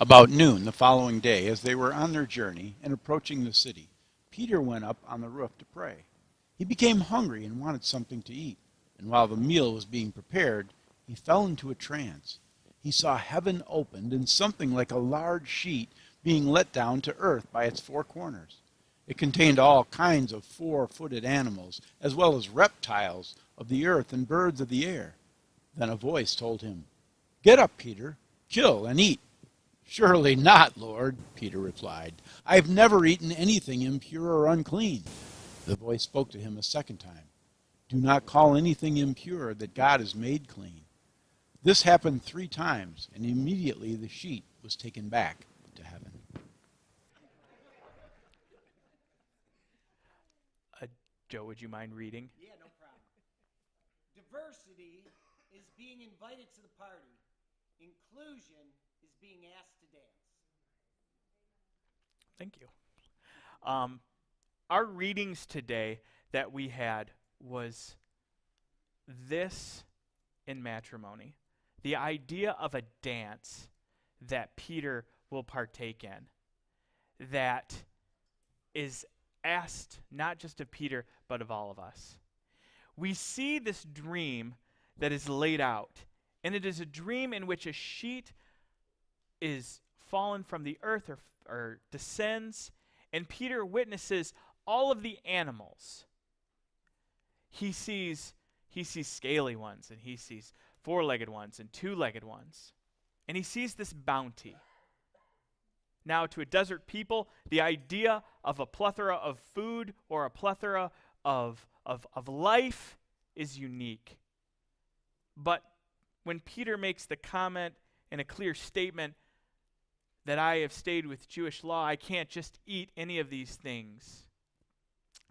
About noon the following day, as they were on their journey and approaching the city, Peter went up on the roof to pray. He became hungry and wanted something to eat, and while the meal was being prepared, he fell into a trance. He saw heaven opened and something like a large sheet being let down to earth by its four corners. It contained all kinds of four-footed animals, as well as reptiles of the earth and birds of the air. Then a voice told him, "Get up, Peter, kill and eat." "Surely not, Lord," Peter replied. "I have never eaten anything impure or unclean." The voice spoke to him a second time. "Do not call anything impure that God has made clean." This happened 3 times, and immediately the sheet was taken back to heaven. Joe, would you mind reading? Yeah, no problem. Diversity is being invited to the party. Inclusion is being asked to dance. Thank you. Our readings today that we had was this in matrimony. The idea of a dance that Peter will partake in that is asked not just of Peter, but of all of us. We see this dream that is laid out, and it is a dream in which a sheet is fallen from the earth or descends, and Peter witnesses all of the animals. He sees scaly ones, and he sees four-legged ones and two-legged ones, and he sees this bounty. Now, to a desert people, the idea of a plethora of food or a plethora of life is unique. But when Peter makes the comment in a clear statement that I have stayed with Jewish law, I can't just eat any of these things.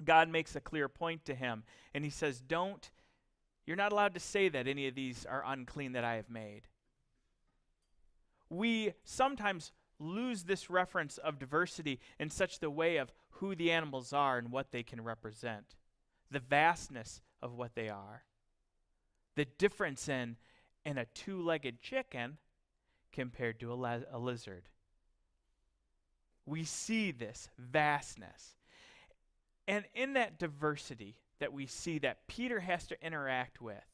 God makes a clear point to him, and he says, you're not allowed to say that any of these are unclean that I have made. We sometimes lose this reference of diversity in such the way of who the animals are and what they can represent, the vastness of what they are, the difference in a two-legged chicken compared to a lizard. We see this vastness. And in that diversity that we see that Peter has to interact with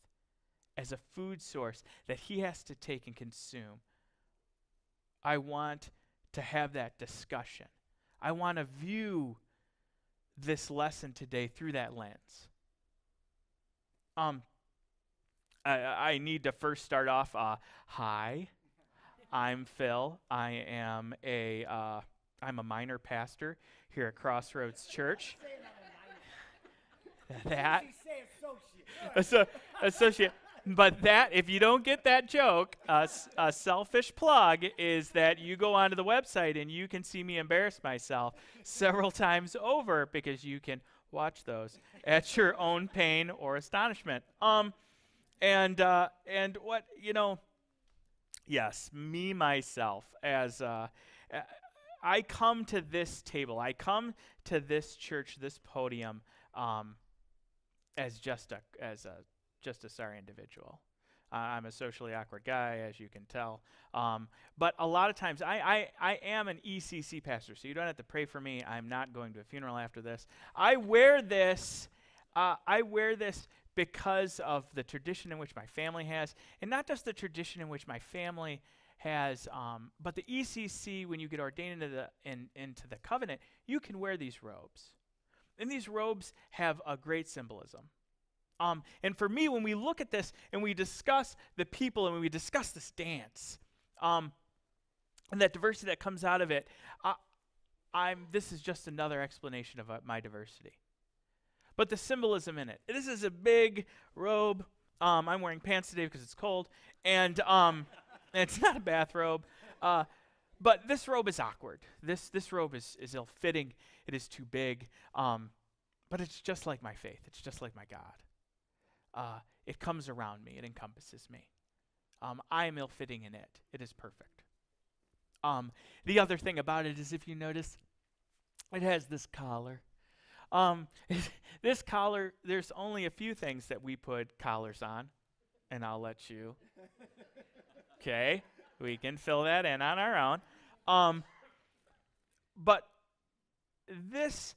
as a food source that he has to take and consume, I want to have that discussion. I want to view this lesson today through that lens. I need to first start off. Hi, I'm Phil. I'm a minor pastor here at Crossroads Church. That associate. But that, if you don't get that joke, a selfish plug is that you go onto the website and you can see me embarrass myself several times over because you can watch those at your own pain or astonishment. And what, yes, me, myself, as I come to this table, I come to this church, this podium, as just a sorry individual. I'm a socially awkward guy, as you can tell. But a lot of times, I am an ECC pastor, so you don't have to pray for me. I'm not going to a funeral after this. I wear this because of the tradition in which my family has, and not just the tradition in which my family has, but the ECC, when you get ordained into the covenant, you can wear these robes. And these robes have a great symbolism. And for me, when we look at this and we discuss the people and when we discuss this dance, and that diversity that comes out of it, this is just another explanation of my diversity. But the symbolism in it. This is a big robe. I'm wearing pants today because it's cold, and it's not a bathrobe. But this robe is awkward. This robe is ill-fitting. It is too big. But it's just like my faith. It's just like my God. It comes around me. It encompasses me. I am ill-fitting in it. It is perfect. The other thing about it is, if you notice, it has this collar. This collar, there's only a few things that we put collars on, and I'll let you. Okay, we can fill that in on our own. But this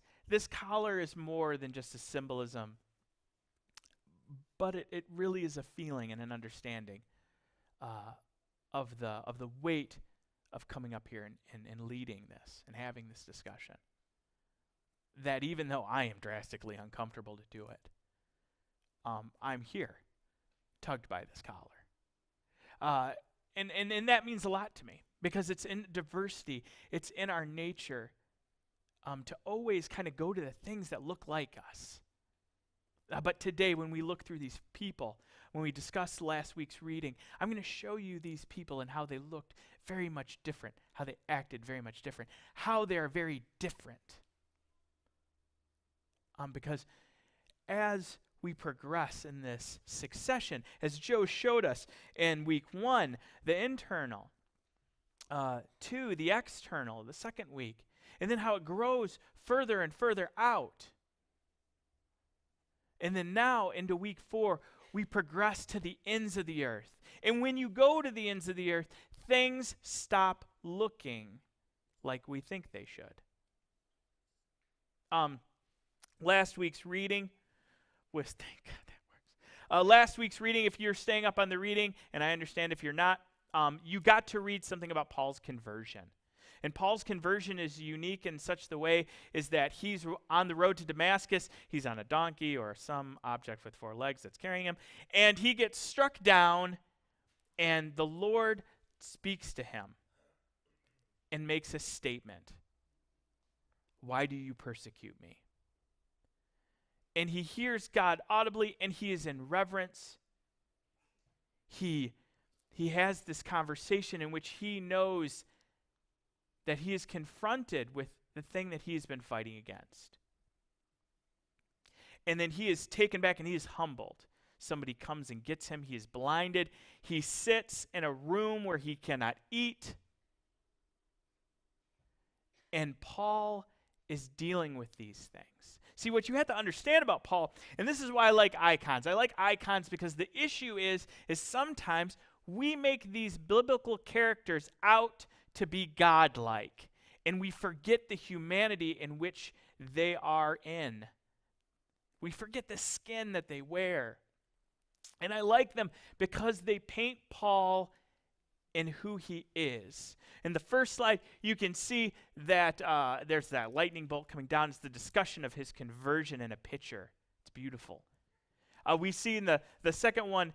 collar is more than just a symbolism, but it really is a feeling and an understanding of the weight of coming up here and leading this and having this discussion. That even though I am drastically uncomfortable to do it, I'm here, tugged by this collar. And that means a lot to me, because it's in diversity, it's in our nature to always kind of go to the things that look like us. But today, when we look through these people, when we discussed last week's reading, I'm going to show you these people and how they looked very much different, how they acted very much different, how they are very different. Because as we progress in this succession, as Joe showed us in week 1, the internal, 2, the external, the second week, and then how it grows further and further out. And then now into week 4, we progress to the ends of the earth. And when you go to the ends of the earth, things stop looking like we think they should. Last week's reading was, thank God that works. Last week's reading, if you're staying up on the reading, and I understand if you're not, you got to read something about Paul's conversion. And Paul's conversion is unique in such the way is that he's on the road to Damascus. He's on a donkey or some object with 4 legs that's carrying him. And he gets struck down, and the Lord speaks to him and makes a statement. Why do you persecute me? And he hears God audibly, and he is in reverence. He has this conversation in which he knows that he is confronted with the thing that he has been fighting against. And then he is taken back and he is humbled. Somebody comes and gets him. He is blinded. He sits in a room where he cannot eat. And Paul is dealing with these things. See, what you have to understand about Paul, and this is why I like icons. I like icons because the issue is sometimes we make these biblical characters out to be godlike, and we forget the humanity in which they are in. We forget the skin that they wear. And I like them because they paint Paul in who he is. In the first slide, you can see that there's that lightning bolt coming down. It's the discussion of his conversion in a picture. It's beautiful. We see in the second one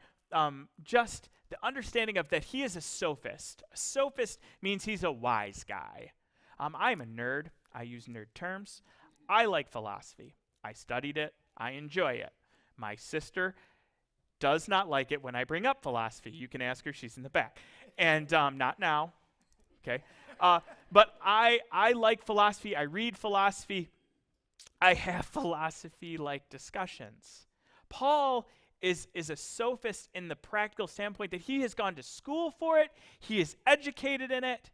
just the understanding of that he is a sophist. A sophist means he's a wise guy. I'm a nerd. I use nerd terms. I like philosophy. I studied it. I enjoy it. My sister does not like it when I bring up philosophy. You can ask her. She's in the back. And not now. Okay. But I like philosophy. I read philosophy. I have philosophy-like discussions. Paul is a sophist in the practical standpoint that he has gone to school for it. He is educated in it.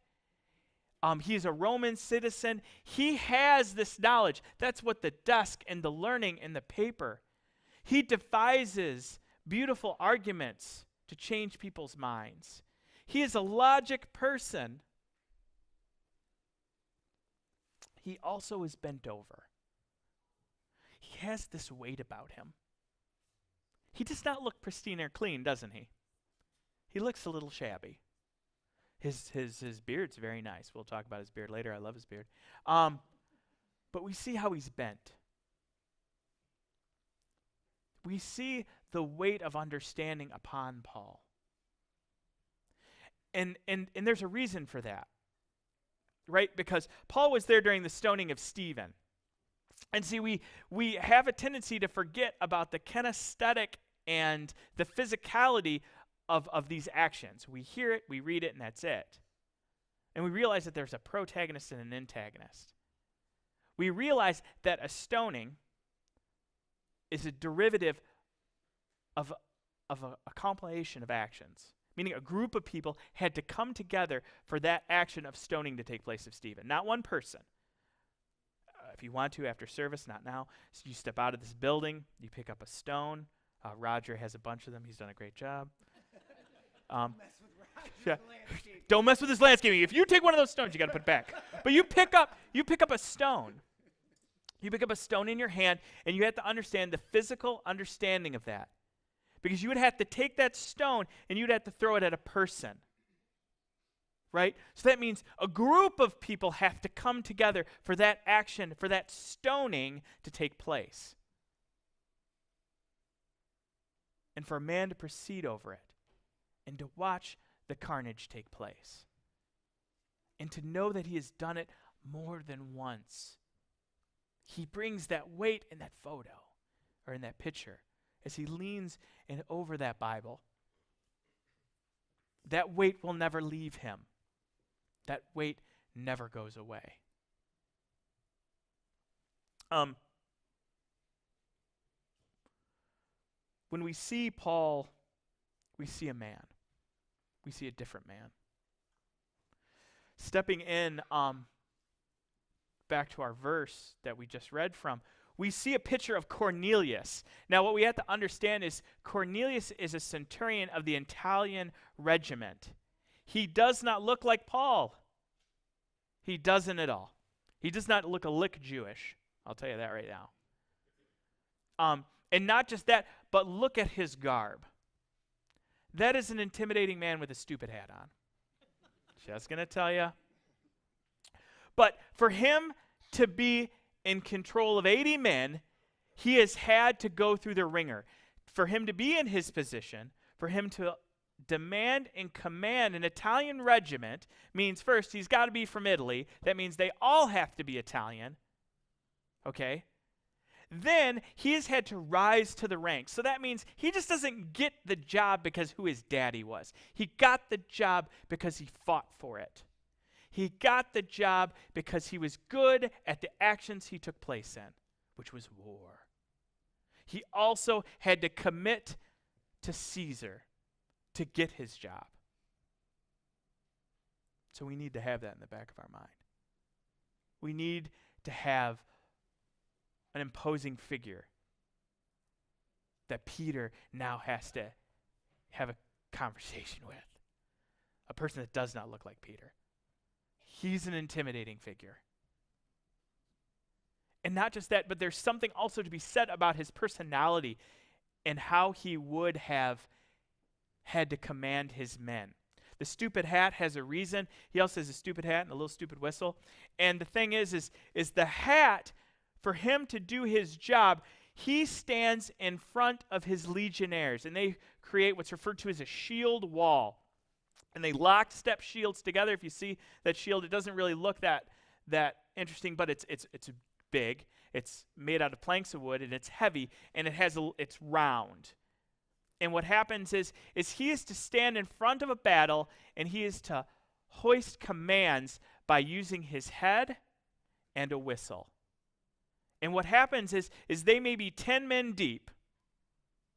He's a Roman citizen. He has this knowledge. That's what the desk and the learning and the paper. He devises beautiful arguments to change people's minds. He is a logic person. He also is bent over. He has this weight about him. He does not look pristine or clean, doesn't he? He looks a little shabby. His beard's very nice. We'll talk about his beard later. I love his beard. But we see how he's bent. We see the weight of understanding upon Paul. And there's a reason for that, right? Because Paul was there during the stoning of Stephen. And see, we have a tendency to forget about the kinesthetic and the physicality of these actions. We hear it, we read it, and that's it. And we realize that there's a protagonist and an antagonist. We realize that a stoning is a derivative of a compilation of actions, meaning a group of people had to come together for that action of stoning to take place of Stephen, not one person. If you want to, after service, not now, so you step out of this building, you pick up a stone. Roger has a bunch of them. He's done a great job. Yeah. Don't mess with his landscaping. If you take one of those stones, you got to put it back. But you pick up a stone. You pick up a stone in your hand, and you have to understand the physical understanding of that. Because you would have to take that stone, and you'd have to throw it at a person. Right? So that means a group of people have to come together for that action, for that stoning to take place. And for a man to proceed over it, and to watch the carnage take place. And to know that he has done it more than once. He brings that weight in that photo, or in that picture, as he leans over that Bible. That weight will never leave him. That weight never goes away. When we see Paul, we see a man. We see a different man. Stepping in back to our verse that we just read from, we see a picture of Cornelius. Now, what we have to understand is Cornelius is a centurion of the Italian regiment. He does not look like Paul. He doesn't at all. He does not look a lick Jewish. I'll tell you that right now. And not just that, but look at his garb. That is an intimidating man with a stupid hat on. Just going to tell you. But for him to be in control of 80 men, he has had to go through the ringer. For him to be in his position, for him to demand and command an Italian regiment, means first, he's got to be from Italy. That means they all have to be Italian. Okay? Then he has had to rise to the ranks. So that means he just doesn't get the job because who his daddy was. He got the job because he fought for it. He got the job because he was good at the actions he took place in, which was war. He also had to commit to Caesar to get his job. So we need to have that in the back of our mind. We need to have an imposing figure that Peter now has to have a conversation with. A person that does not look like Peter. He's an intimidating figure. And not just that, but there's something also to be said about his personality and how he would have had to command his men. The stupid hat has a reason. He also has a stupid hat and a little stupid whistle. And the thing is the hat, for him to do his job, he stands in front of his legionnaires, and they create what's referred to as a shield wall. And they lockstep shields together. If you see that shield, it doesn't really look that interesting, but it's big. It's made out of planks of wood, and it's heavy, and it's round. And what happens is he is to stand in front of a battle, and he is to hoist commands by using his head and a whistle. And what happens is they may be 10 men deep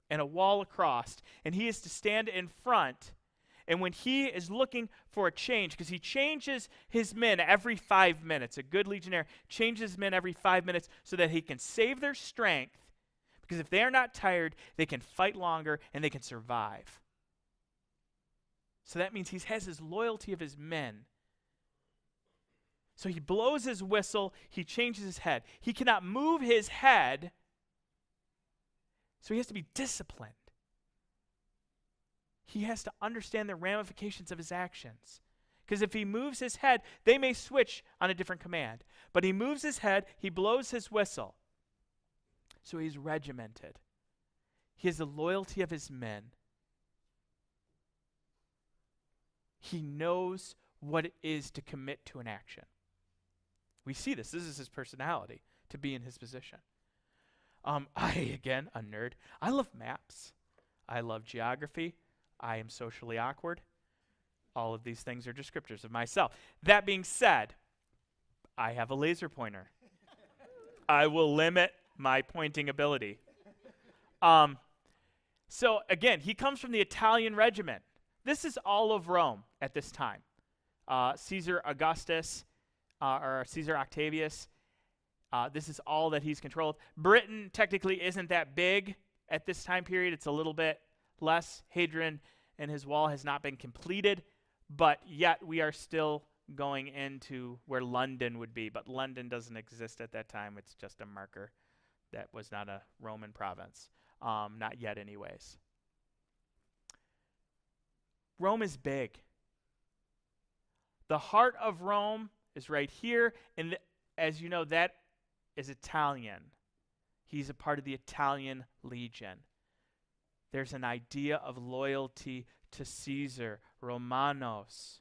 and a wall across, and he is to stand in front. And when he is looking for a change, because he changes his men every 5 minutes, a good legionnaire changes his men every 5 minutes so that he can save their strength, because if they are not tired, they can fight longer and they can survive. So that means he has his loyalty of his men. So he blows his whistle, he changes his head. He cannot move his head, so he has to be disciplined. He has to understand the ramifications of his actions. Because if he moves his head, they may switch on a different command. But he moves his head, he blows his whistle. So he's regimented. He has the loyalty of his men. He knows what it is to commit to an action. We see this. This is his personality, to be in his position. Again, a nerd. I love maps. I love geography. I am socially awkward. All of these things are descriptors of myself. That being said, I have a laser pointer. I will limit my pointing ability. So again, he comes from the Italian regiment. This is all of Rome at this time. Caesar Augustus, or Caesar Octavius, this is all that he's controlled. Britain technically isn't that big at this time period. It's a little bit less. Hadrian and his wall has not been completed. but yet we are still going into where London would be. But London doesn't exist at that time. It's just a marker. That was not a Roman province. Not yet anyways. Rome is big. The heart of Rome is right here. And as you know, that is Italian. He's a part of the Italian legion. There's an idea of loyalty to Caesar, Romanos,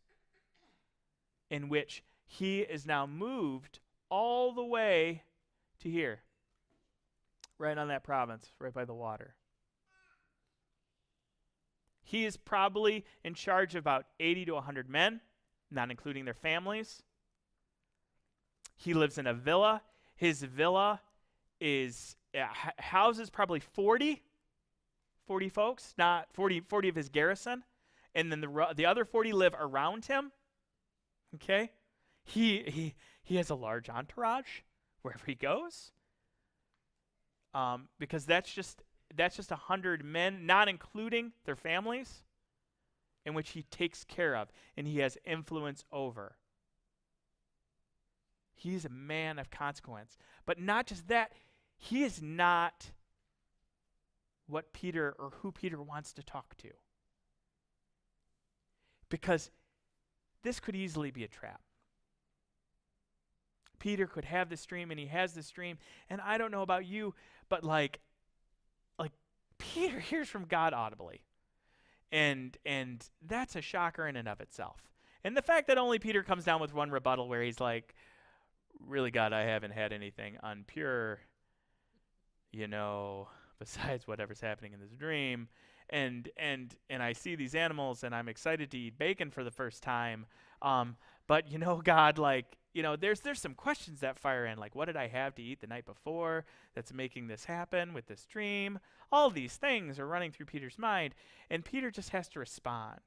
in which he is now moved all the way to here, right on that province, right by the water. He is probably in charge of about 80 to 100 men, not including their families. He lives in a villa. His villa is houses probably 40 folks, not 40 of his garrison. And then the other 40 live around him. Okay? He has a large entourage wherever he goes. Because that's just 100 men, not including their families, in which he takes care of and he has influence over. He's a man of consequence. But not just that, he is not what Peter or who Peter wants to talk to. Because this could easily be a trap. Peter could have this dream, and he has this dream, and I don't know about you, but like Peter hears from God audibly. And that's a shocker in and of itself. And the fact that only Peter comes down with one rebuttal where he's like, really, God, I haven't had anything unpure, besides whatever's happening in this dream. And I see these animals, and I'm excited to eat bacon for the first time. But God, there's some questions that fire in, like, what did I have to eat the night before that's making this happen with this dream? All these things are running through Peter's mind, and Peter just has to respond.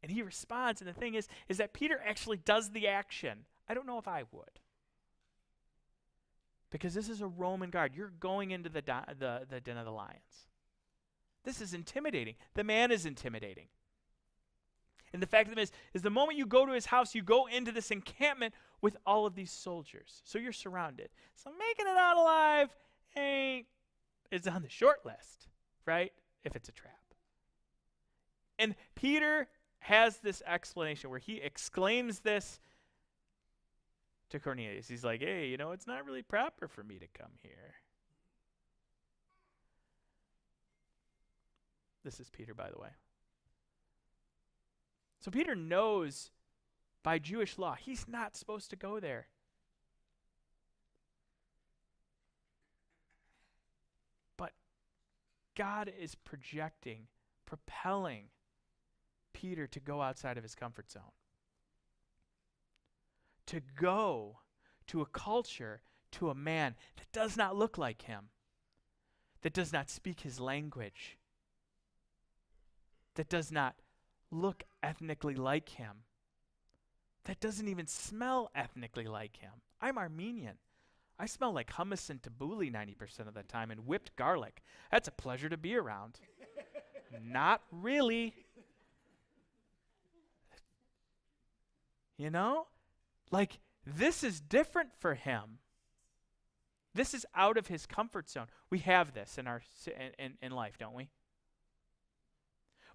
And he responds, and the thing is that Peter actually does the action. I don't know if I would. Because this is a Roman guard. You're going into the den of the lions. This is intimidating. The man is intimidating. And the fact of it is the moment you go to his house, you go into this encampment with all of these soldiers. So you're surrounded. So making it out alive is on the short list, right? If it's a trap. And Peter has this explanation where he exclaims this to Cornelius. He's like, hey, it's not really proper for me to come here. This is Peter, by the way. So Peter knows by Jewish law, he's not supposed to go there. But God is propelling Peter to go outside of his comfort zone. To go to a culture, to a man that does not look like him, that does not speak his language, that does not look ethnically like him, that doesn't even smell ethnically like him. I'm Armenian. I smell like hummus and tabbouleh 90% of the time and whipped garlic. That's a pleasure to be around. Not really. This is different for him. This is out of his comfort zone. We have this in life, don't we?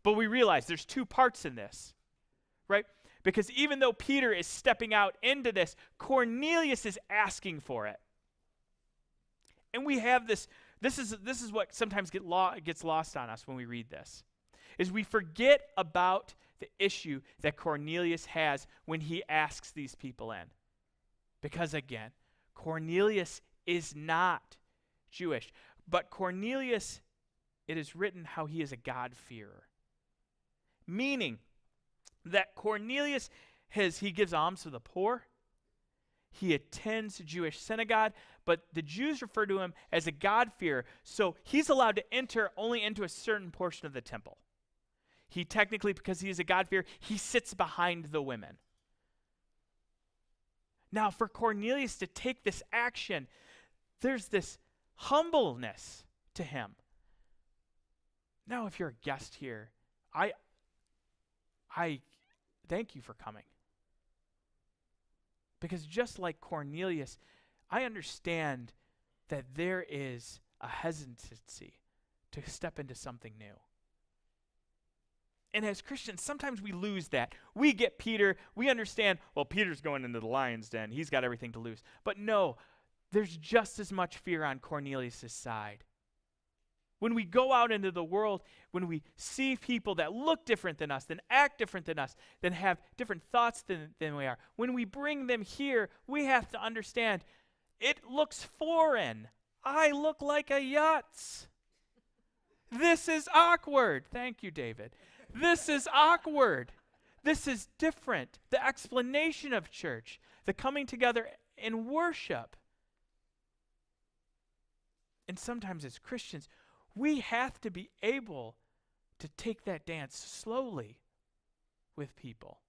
But we realize there's two parts in this, right? Because even though Peter is stepping out into this, Cornelius is asking for it. And we have this is what sometimes gets lost on us when we read this, is we forget about the issue that Cornelius has when he asks these people in. Because again, Cornelius is not Jewish. But Cornelius, it is written how he is a God-fearer. Meaning that Cornelius he gives alms to the poor. He attends a Jewish synagogue, but the Jews refer to him as a God-fearer. So he's allowed to enter only into a certain portion of the temple. He technically, because he is a God-fearer, he sits behind the women. Now, for Cornelius to take this action, there's this humbleness to him. Now, if you're a guest here, thank you for coming. Because just like Cornelius, I understand that there is a hesitancy to step into something new. And as Christians, sometimes we lose that. We get Peter, we understand, well, Peter's going into the lion's den. He's got everything to lose. But no, there's just as much fear on Cornelius' side. When we go out into the world, when we see people that look different than us, that act different than us, that have different thoughts than we are, when we bring them here, we have to understand it looks foreign. I look like a yutz. This is awkward. Thank you, David. This is awkward. This is different. The explanation of church, the coming together in worship. And sometimes as Christians, we have to be able to take that dance slowly with people.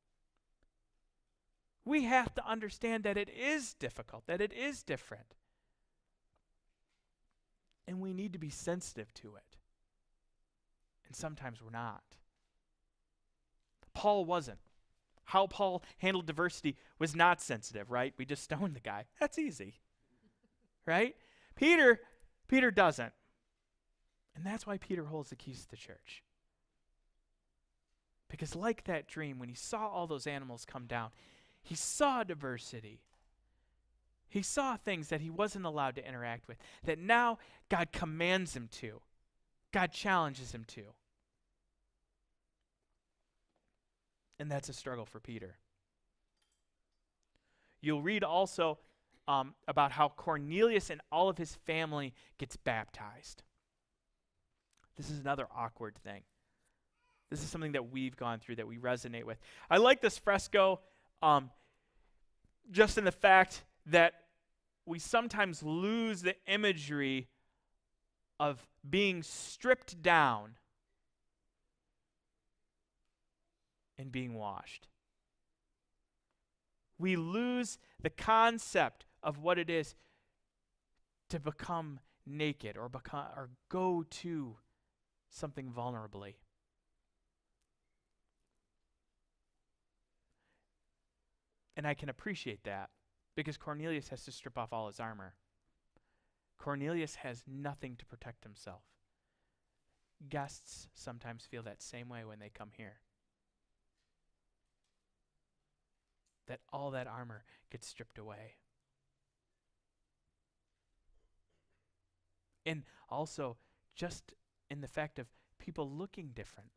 We have to understand that it is difficult, that it is different. And we need to be sensitive to it. And sometimes we're not. Paul wasn't. How Paul handled diversity was not sensitive, right? We just stoned the guy. That's easy. Right? Peter doesn't. And that's why Peter holds the keys to the church. Because like that dream, when he saw all those animals come down, he saw diversity. He saw things that he wasn't allowed to interact with, that now God commands him to. God challenges him to. And that's a struggle for Peter. You'll read also about how Cornelius and all of his family gets baptized. This is another awkward thing. This is something that we've gone through that we resonate with. I like this fresco just in the fact that we sometimes lose the imagery of being stripped down and being washed. We lose the concept of what it is to become naked or go to something vulnerably. And I can appreciate that because Cornelius has to strip off all his armor. Cornelius has nothing to protect himself. Guests sometimes feel that same way when they come here. That all that armor gets stripped away. And also, just in the fact of people looking different.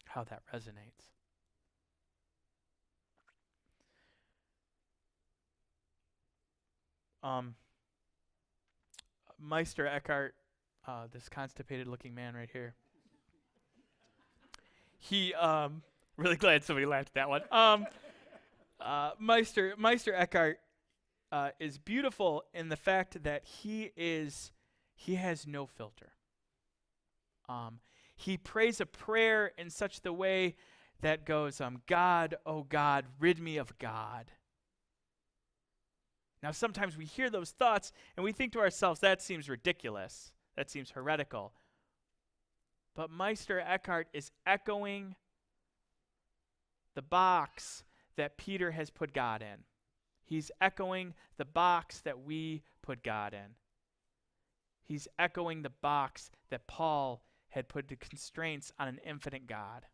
How that resonates. Meister Eckhart, this constipated looking man right here. He, really glad somebody laughed at that one. Meister Eckhart is beautiful in the fact that he has no filter. He prays a prayer in such the way that goes, God, oh God, rid me of God. Now sometimes we hear those thoughts and we think to ourselves, that seems ridiculous. That seems heretical. But Meister Eckhart is echoing the box that Peter has put God in. He's echoing the box that we put God in. He's echoing the box that Paul had put the constraints on an infinite God.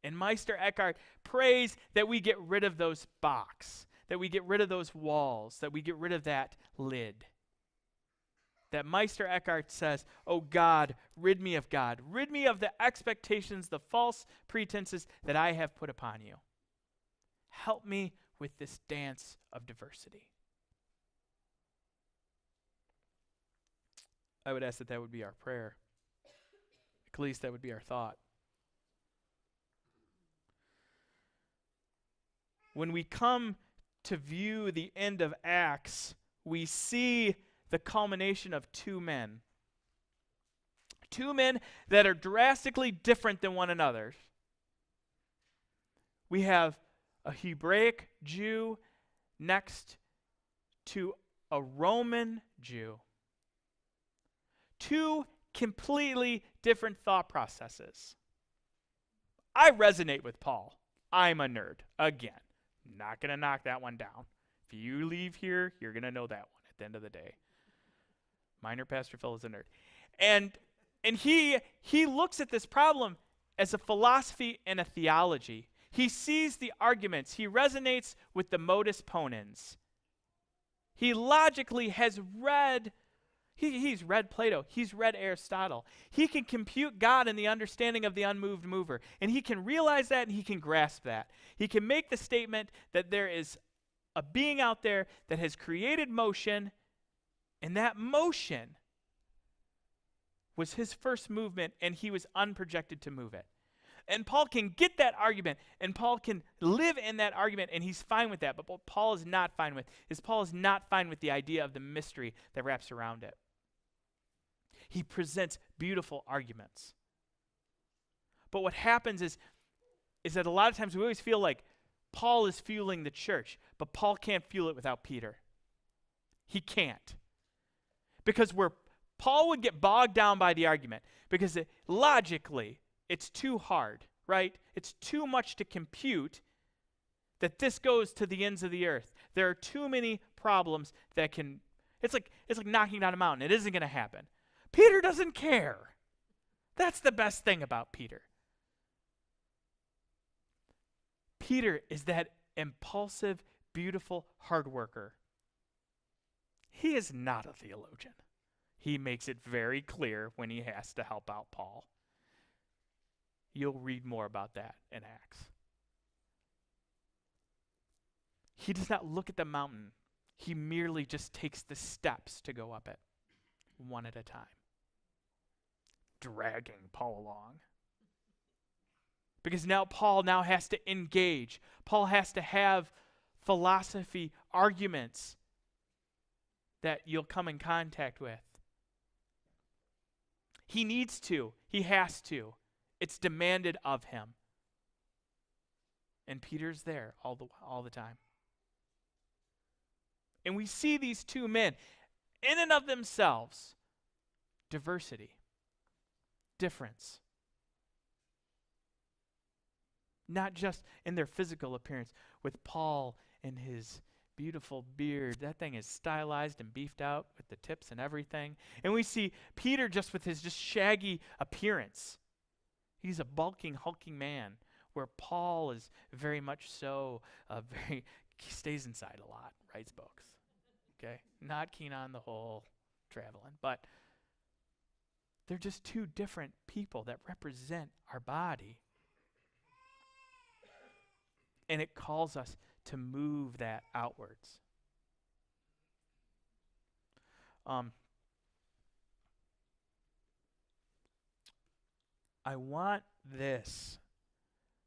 And Meister Eckhart prays that we get rid of those box, that we get rid of those walls, that we get rid of that lid. That Meister Eckhart says, oh God, rid me of God. Rid me of the expectations, the false pretenses that I have put upon you. Help me with this dance of diversity. I would ask that would be our prayer. At least that would be our thought. When we come to view the end of Acts, we see the culmination of two men. Two men that are drastically different than one another. We have a Hebraic Jew next to a Roman Jew. Two completely different thought processes. I resonate with Paul. I'm a nerd. Again, not going to knock that one down. If you leave here, you're going to know that one at the end of the day. Minor Pastor Phil is a nerd. And he looks at this problem as a philosophy and a theology. He sees the arguments. He resonates with the modus ponens. He logically has read, he's read Plato. He's read Aristotle. He can compute God in the understanding of the unmoved mover. And he can realize that and he can grasp that. He can make the statement that there is a being out there that has created motion, and that motion was his first movement, and he was unprojected to move it. And Paul can get that argument, and Paul can live in that argument, and he's fine with that. But what Paul is not fine with is Paul is not fine with the idea of the mystery that wraps around it. He presents beautiful arguments. But what happens is that a lot of times we always feel like Paul is fueling the church, but Paul can't fuel it without Peter. He can't. Because where Paul would get bogged down by the argument, because logically, it's too hard, right? It's too much to compute that this goes to the ends of the earth. There are too many problems that can, it's like knocking down a mountain. It isn't going to happen. Peter doesn't care. That's the best thing about Peter. Peter is that impulsive, beautiful hard worker. He is not a theologian. He makes it very clear when he has to help out Paul. You'll read more about that in Acts. He does not look at the mountain. He merely just takes the steps to go up it, one at a time, dragging Paul along. Because now Paul has to engage. Paul has to have philosophy arguments that you'll come in contact with. He needs to. He has to. It's demanded of him. And Peter's there all the time. And we see these two men, in and of themselves, diversity, difference. Not just in their physical appearance, with Paul and his beautiful beard. That thing is stylized and beefed out with the tips and everything. And we see Peter just with his just shaggy appearance. He's a bulking, hulking man, where Paul is very much so, he stays inside a lot, writes books. Okay? Not keen on the whole traveling. But they're just two different people that represent our body. And it calls us to move that outwards. I want this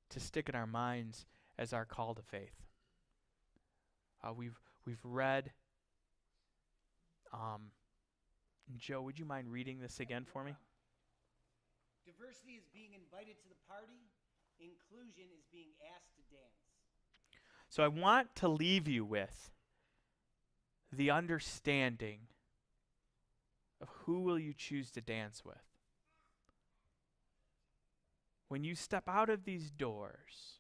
to stick in our minds as our call to faith. We've read. Joe, would you mind reading this again for me? Diversity is being invited to the party. Inclusion is being asked to dance. So I want to leave you with the understanding of who will you choose to dance with. When you step out of these doors,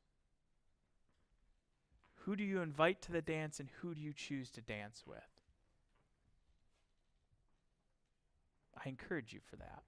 who do you invite to the dance and who do you choose to dance with? I encourage you for that.